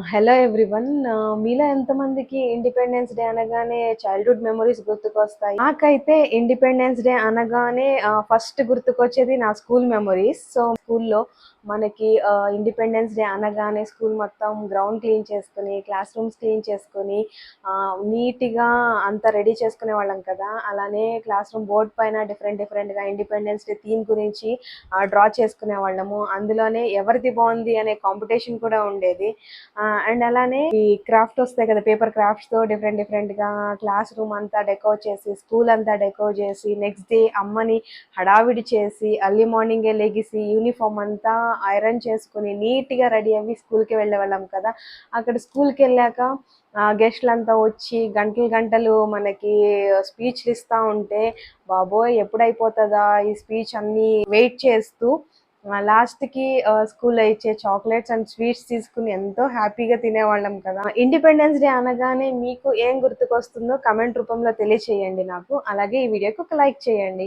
Hello everyone. మీలో ఎంతమందికి independence day అనగానే చైల్డ్‌హుడ్ మెమోరీస్ గుర్తుకొస్తాయి? నాకైతే ఇండిపెండెన్స్ డే అనగానే ఫస్ట్ గుర్తుకొచ్చేది నా స్కూల్ మెమోరీస్. సో, స్కూల్‌లో మనకి ఇండిపెండెన్స్ డే అనగానే స్కూల్ మొత్తం గ్రౌండ్ క్లీన్ చేసుకొని, క్లాస్ రూమ్స్ క్లీన్ చేసుకొని, నీట్‌గా అంతా రెడీ చేసుకునేవాళ్ళం కదా! అలానే క్లాస్ రూమ్ బోర్డ్ పైన డిఫరెంట్‌గా ఇండిపెండెన్స్ డే థీమ్ గురించి డ్రా చేసుకునేవాళ్ళము. అందులోనే ఎవరిది బావుంది అనే కాంపిటీషన్ కూడా ఉండేది. అండ్ అలానే ఈ క్రాఫ్ట్ వస్తాయి కదా, పేపర్ క్రాఫ్ట్స్ తో డిఫరెంట్ గా క్లాస్ రూమ్ అంతా డెకోర్ చేసి, స్కూల్ అంతా డెకోర్ చేసి, నెక్స్ట్ డే అమ్మని హడావిడి చేసి, అర్లీ మార్నింగే లెగిసి యూనిఫామ్ అంతా ఐరన్ చేసుకుని నీట్ గా రెడీ అయ్యి స్కూల్ కి వెళ్ళే వాళ్ళం కదా. అక్కడ స్కూల్ కి వెళ్ళాక గెస్ట్లంతా వచ్చి గంటలు మనకి స్పీచ్లు ఇస్తా ఉంటే, బాబోయ్ ఎప్పుడైపోతుందా ఈ స్పీచ్ అన్ని వెయిట్ చేస్తూ లాస్ట్‌కి స్కూల్‌లో ఇచ్చే చాక్లెట్స్ అండ్ స్వీట్స్ తీసుకొని ఎంతో హ్యాపీగా తినేవాళ్ళం కదా. ఇండిపెండెన్స్ డే అనగానే మీకు ఏం గుర్తుకొస్తుందో కమెంట్ రూపంలో తెలియచేయండి నాకు. అలాగే ఈ వీడియోకి ఒక లైక్ చేయండి.